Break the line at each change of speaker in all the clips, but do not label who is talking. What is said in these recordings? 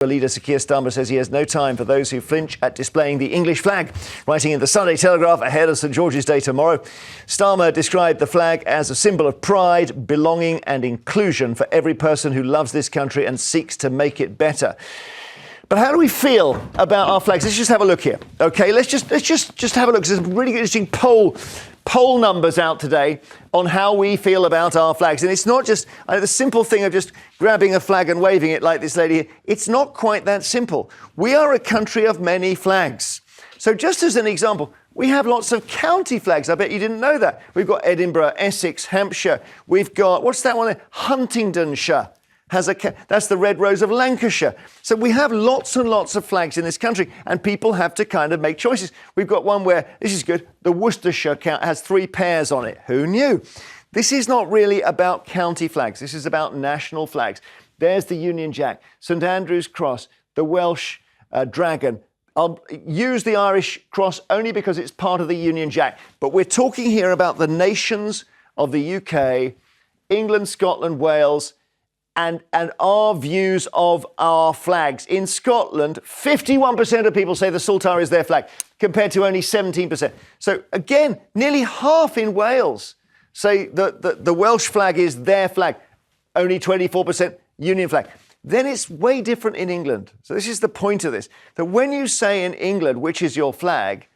The leader, Sir Keir Starmer, says he has no time for those who flinch at displaying the English flag. Writing in the Sunday Telegraph ahead of St George's Day tomorrow, Starmer described the flag as a symbol of pride, belonging and inclusion for every person who loves this country and seeks to make it better. But how do we feel about our flags? Let's just have a look here. OK, let's just have a look. There's some really interesting poll numbers out today on how we feel about our flags. And it's not just the simple thing of just grabbing a flag and waving it like this lady here. It's not quite that simple. We are a country of many flags. So just as an example, we have lots of county flags. I bet you didn't know that. We've got Edinburgh, Essex, Hampshire. We've got, what's that one there? Huntingdonshire. That's the Red Rose of Lancashire. So we have lots and lots of flags in this country, and people have to kind of make choices. We've got one where, this is good, the Worcestershire has 3 pairs on it. Who knew? This is not really about county flags. This is about national flags. There's the Union Jack, St Andrew's Cross, the Welsh Dragon. I'll use the Irish Cross only because it's part of the Union Jack. But we're talking here about the nations of the UK, England, Scotland, Wales, and our views of our flags. In Scotland, 51% of people say the Saltire is their flag, compared to only 17%. So again, nearly half in Wales say that the Welsh flag is their flag, only 24% Union flag. Then it's way different in England. So this is the point of this, that when you say in England, which is your flag,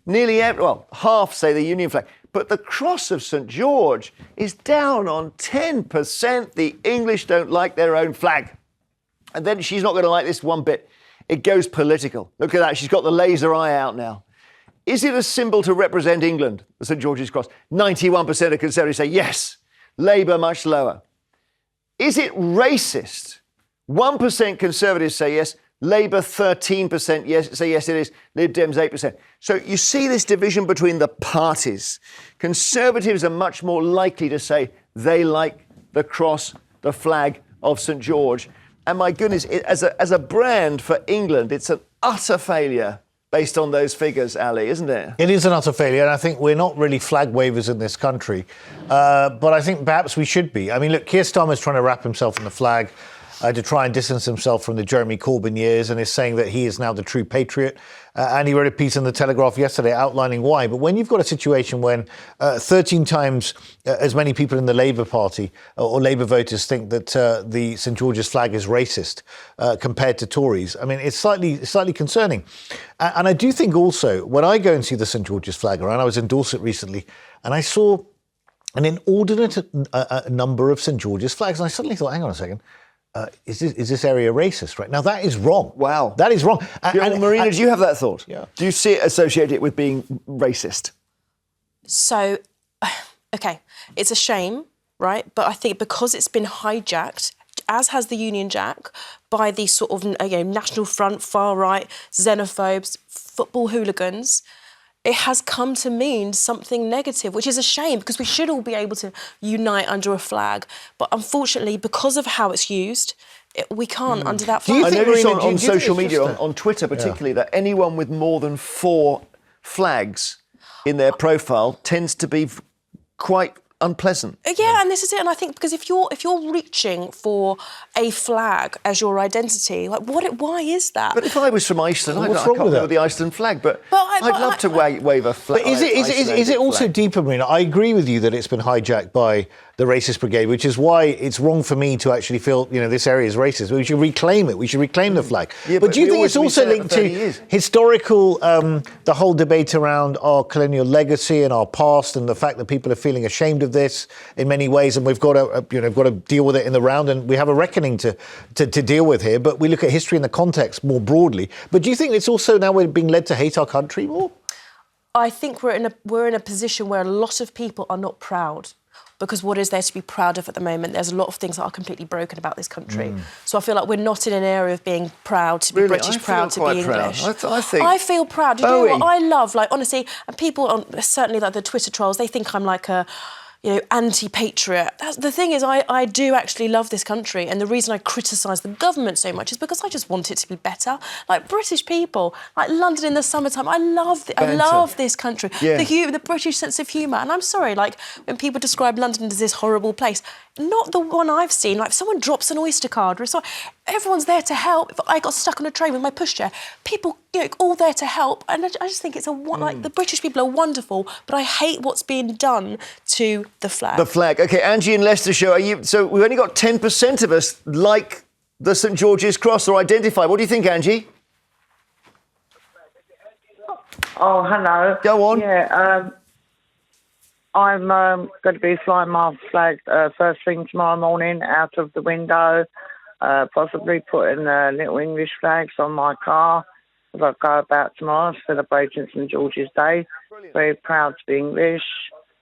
nearly half say the Union flag. But the cross of St George is down on 10%. The English don't like their own flag. And then she's not going to like this one bit. It goes political. Look at that. She's got the laser eye out now. Is it a symbol to represent England, the St George's cross? 91% of Conservatives say yes. Labour much lower. Is it racist? 1% Conservatives say yes. Labour 13% say yes it is. Lib Dems 8%. So you see this division between the parties. Conservatives are much more likely to say they like the cross, the flag of St George. And my goodness, as a brand for England, it's an utter failure based on those figures, Ali, isn't it? It
is an utter failure, and I think we're not really flag wavers in this country. But I think perhaps we should be. I mean, look, Keir Starmer's trying to wrap himself in the flag to try and distance himself from the Jeremy Corbyn years, and is saying that he is now the true patriot. And he wrote a piece in the Telegraph yesterday outlining why. But when you've got a situation when 13 times as many people in the Labour Party or Labour voters think that the St George's flag is racist compared to Tories, I mean, it's slightly concerning. And I do think also, when I go and see the St George's flag around, I was in Dorset recently, and I saw an inordinate number of St George's flags, and I suddenly thought, hang on a second, is this area racist? Right now, that is wrong.
Wow,
that is wrong.
Marina, do you have that thought?
Yeah.
Do you see it associated with being racist?
So, okay, it's a shame, right? But I think because it's been hijacked, as has the Union Jack, by these sort of National Front, far right, xenophobes, football hooligans, it has come to mean something negative, which is a shame because we should all be able to unite under a flag. But unfortunately, because of how it's used, we can't under that flag.
I noticed on social media, on Twitter particularly, that anyone with more than 4 flags in their profile tends to be quite unpleasant.
Yeah, and this is it. And I think because if you're reaching for a flag as your identity, like why is that?
But if I was from Iceland, I can't remember the Iceland flag, but I'd love to wave a flag.
But is it also deeper, Marina? I agree with you that it's been hijacked by the racist brigade, which is why it's wrong for me to actually feel, this area is racist. We should reclaim it. We should reclaim the flag. Yeah, but do you think it's also linked to historical, the whole debate around our colonial legacy and our past, and the fact that people are feeling ashamed of this in many ways, and we've got to deal with it in the round, and we have a reckoning to deal with here. But we look at history in the context more broadly. But do you think it's also now we're being led to hate our country more?
I think we're in a position where a lot of people are not proud. Because what is there to be proud of at the moment? There's a lot of things that are completely broken about this country. So I feel like we're not in an area of being proud to be British, proud to be English. I feel proud. You know what I love? Like, honestly, and people, certainly like the Twitter trolls, they think I'm like a anti-patriot. The thing is, I do actually love this country, and the reason I criticise the government so much is because I just want it to be better. Like British people, like London in the summertime, I love this country. Yeah. The British sense of humour. And I'm sorry, like when people describe London as this horrible place, not the one I've seen. Like if someone drops an Oyster card, or everyone's there to help. If I got stuck on a train with my pushchair, people, all there to help. And I just think it's like the British people are wonderful, but I hate what's being done to the flag.
The flag. OK, Angie in Leicestershire, so we've only got 10% of us like the St George's Cross or identify. What do you think, Angie?
Oh, hello.
Go on.
Yeah, I'm going to be flying my flag first thing tomorrow morning out of the window, possibly putting little English flags on my car as I go about tomorrow, celebrating St George's Day.
Brilliant.
Very proud to be English.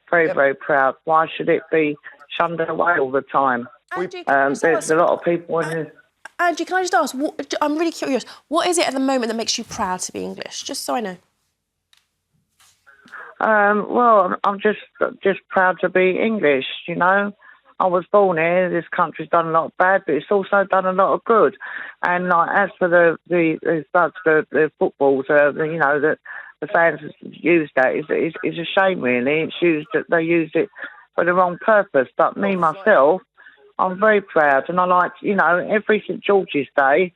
Very proud. Why should it be shunned away all the time?
Angie,
There's a lot of people in this.
Angie, can I just ask, I'm really curious, what is it at the moment that makes you proud to be English? Just so I know.
Well, I'm just proud to be English, I was born here. This country's done a lot of bad, but it's also done a lot of good. And as for the footballs, that the fans use that is a shame, really. They used it for the wrong purpose. But me, myself, I'm very proud, and I like, every St George's Day,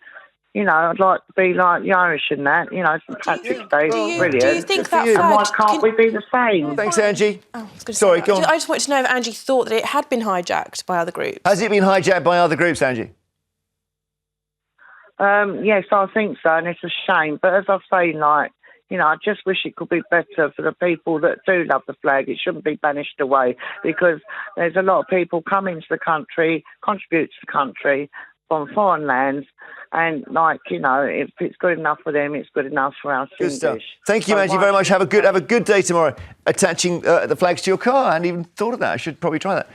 I'd like to be like the Irish and that, St Patrick's Day is brilliant.
Do you think that
And
flag...
why can't we be the same?
Thanks, Angie.
Oh, I was gonna say
Sorry,
that.
go on.
I just wanted to know if Angie thought that it had been hijacked by other groups.
Has it been hijacked by other groups, Angie?
Yes, I think so, and it's a shame. But as I say, I just wish it could be better for the people that do love the flag. It shouldn't be banished away, because there's a lot of people come into the country, contribute to the country from foreign lands, and if it's good enough for them, it's good enough for us
Good
English.
stuff. Thank you, Angie, very much. Have a good day tomorrow. Attaching the flags to your car. I hadn't even thought of that. I should probably try that.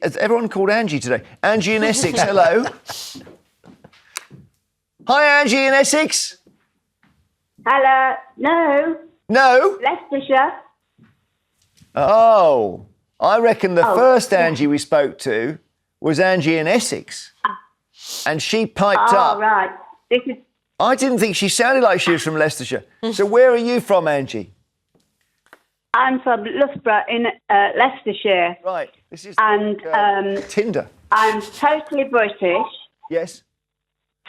Has everyone called Angie today? Angie in Essex, hello. Hi, Angie in Essex.
Hello. No.
No?
Leicestershire.
Oh, I reckon the first Angie we spoke to was Angie in Essex. And she piped up.
Oh, right. This is...
I didn't think she sounded like she was from Leicestershire. So where are you from, Angie?
I'm from Loughborough in Leicestershire.
Right. This is
And
Tinder.
I'm totally British.
Yes.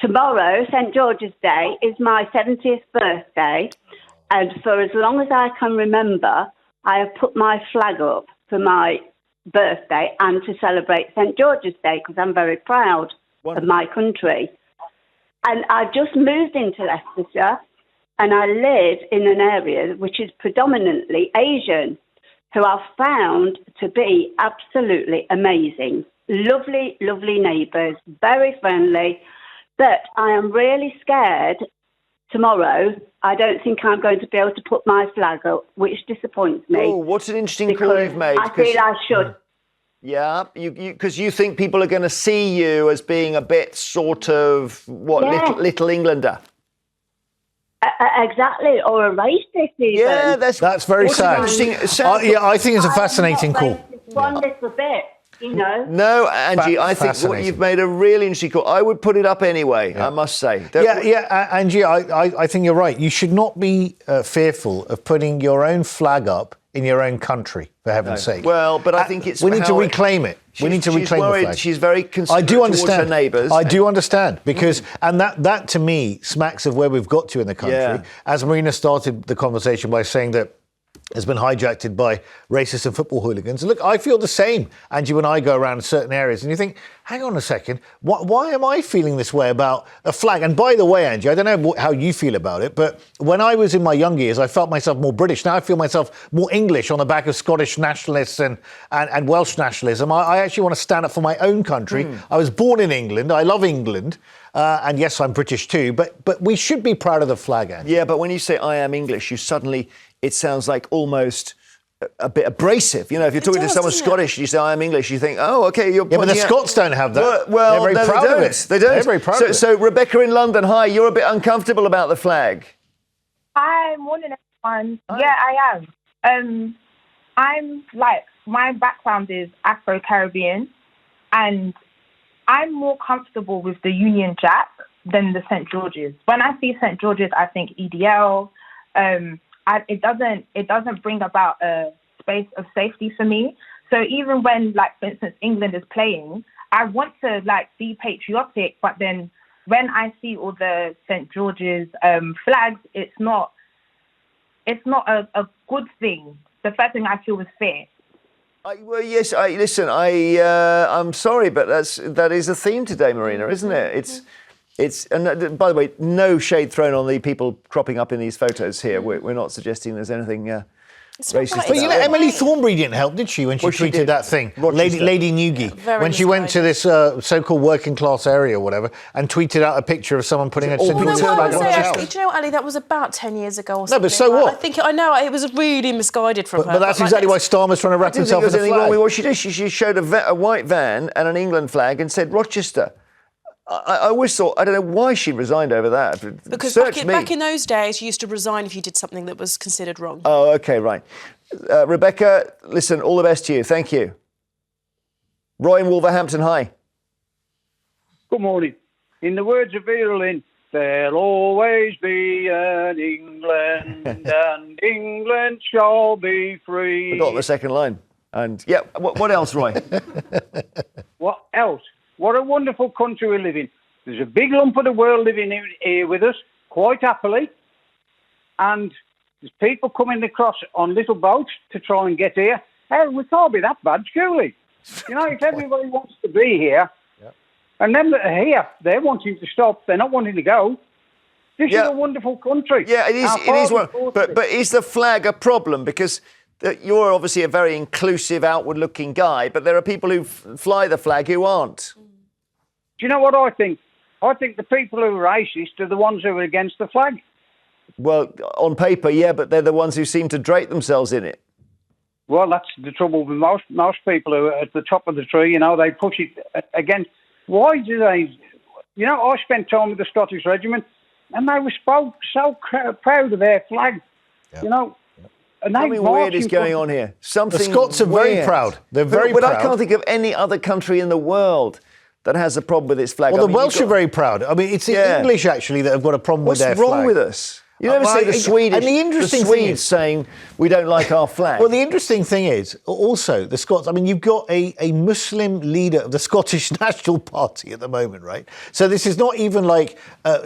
Tomorrow, St George's Day, is my 70th birthday. And for as long as I can remember, I have put my flag up for my birthday and to celebrate St George's Day, because I'm very proud of my country. And I've just moved into Leicestershire, and I live in an area which is predominantly Asian, who I've found to be absolutely amazing. Lovely, lovely neighbours, very friendly. But I am really scared tomorrow. I don't think I'm going to be able to put my flag up, which disappoints me.
Oh, what's an interesting call you've made.
I feel I should.
Yeah, because you think people are going to see you as being a bit sort of, little Englander.
Exactly, or a racist even.
Yeah, that's
very sad.
Interesting.
I think it's a fascinating call.
One little bit,
No, Angie, I think you've made a really interesting call. I would put it up anyway, I must say.
Angie, I think you're right. You should not be fearful of putting your own flag up in your own country, for heaven's sake.
Well, but I think it's...
We need to reclaim it. We need to reclaim the flag.
She's very considerate towards her neighbours.
I do understand, because... And that, to me, smacks of where we've got to in the country.
Yeah.
As Marina started the conversation by saying that has been hijacked by racist and football hooligans. Look, I feel the same, Angie, when I go around certain areas and you think, hang on a second, why am I feeling this way about a flag? And by the way, Angie, I don't know how you feel about it, but when I was in my young years, I felt myself more British. Now I feel myself more English on the back of Scottish nationalists and Welsh nationalism. I actually want to stand up for my own country. I was born in England. I love England. And yes, I'm British too, but we should be proud of the flag, Angie.
Yeah, but when you say I am English, it sounds like almost a bit abrasive. If you're talking to someone Scottish and you say I am English, you think, oh, OK, you're...
Yeah, but the Scots don't have that.
Well,
they're very proud of it.
They don't.
They're very proud of it.
So, Rebecca in London, hi, you're a bit uncomfortable about the flag.
Hi, morning, everyone. Hi. Yeah, I am. My background is Afro-Caribbean, and I'm more comfortable with the Union Jack than the St. George's. When I see St. George's, I think EDL. It doesn't bring about a space of safety for me. So even when, for instance, England is playing, I want to like be patriotic, but then when I see all the St. George's flags, it's not a good thing. The first thing I feel is fear.
Well, yes. Listen. I'm sorry, but that is a theme today, Marina, isn't it? It's. And by the way, no shade thrown on the people cropping up in these photos here. We're not suggesting there's anything racist.
But you know, Emily Thornberry didn't help, did she, when she tweeted that thing? Lady Newgie, when she went to this so-called working class area or whatever, and tweeted out a picture of someone putting a St. George's flag on the house.
Do you know, Ali, that was about 10 years ago or something.
No, but so what?
I know it was really misguided from her.
But that's exactly why Starmer's trying to wrap himself in the flag.
Wrong with what she did. She showed a white van and an England flag and said Rochester. I always thought, I don't know why she resigned over that.
Because back in those days, you used to resign if you did something that was considered wrong.
Oh, OK, right. Rebecca, listen, all the best to you. Thank you. Roy in Wolverhampton, hi.
Good morning. In the words of Earlin, there'll always be an England, and England shall be free.
Forgot the second line. And, yeah, what else, Roy?
What else? What a wonderful country we live in. There's a big lump of the world living here with us, quite happily. And there's people coming across on little boats to try and get here. Hey, we can't be that bad, surely. You know, if everybody wants to be here, and them that are here, they're wanting to stop, they're not wanting to go. This is a wonderful country.
Yeah, it is. But is the flag a problem? Because you're obviously a very inclusive, outward-looking guy, but there are people who fly the flag who aren't.
Do you know what I think? I think the people who are racist are the ones who are against the flag.
Well, on paper, yeah, but they're the ones who seem to drape themselves in it.
Well, that's the trouble with most people who are at the top of the tree. You know, they push it against. Why do they? You know, I spent time with the Scottish Regiment, and they were so proud of their flag. Yep. You know. And
something weird is going on here.
The Scots are very proud. They're very proud.
But I can't think of any other country in the world that has a problem with its flag.
Well, the Welsh are very proud. I mean, it's the English, actually, that have got a problem with their flag.
What's wrong with us? You never say the Swedish. And the interesting thing is saying we don't like our flag.
Well, the interesting thing is also the Scots. I mean, you've got a Muslim leader of the Scottish National Party at the moment, right? So this is not even like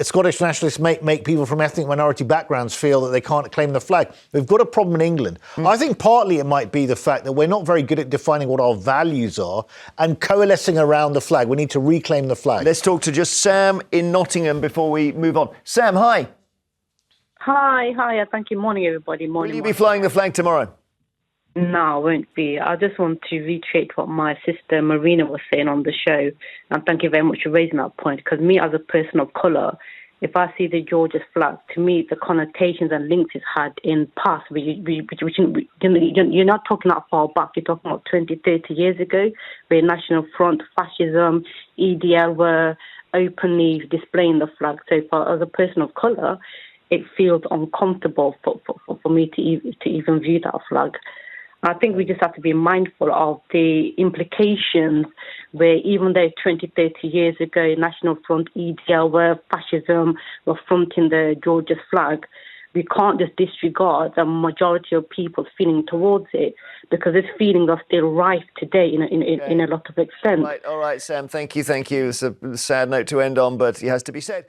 Scottish nationalists make people from ethnic minority backgrounds feel that they can't claim the flag. We've got a problem in England. I think partly it might be the fact that we're not very good at defining what our values are and coalescing around the flag. We need to reclaim the flag.
Let's talk to just Sam in Nottingham before we move on. Sam, hi.
Hi. Thank you. Morning, everybody. Morning.
Will you be flying the flag tomorrow?
No, I won't be. I just want to reiterate what my sister Marina was saying on the show. And thank you very much for raising that point. Because me, as a person of colour, if I see the George's flag, to me, the connotations and links it's had in past, which you're not talking that far back, you're talking about 20, 30 years ago, where National Front, fascism, EDL were openly displaying the flag. So as a person of colour, it feels uncomfortable for me to even view that flag. I think we just have to be mindful of the implications where even though 20, 30 years ago, National Front, EDL were fascism, were fronting the George's flag, we can't just disregard the majority of people's feeling towards it because this feeling are still rife today in a lot of extent.
All right, Sam, thank you. It's a sad note to end on, but it has to be said.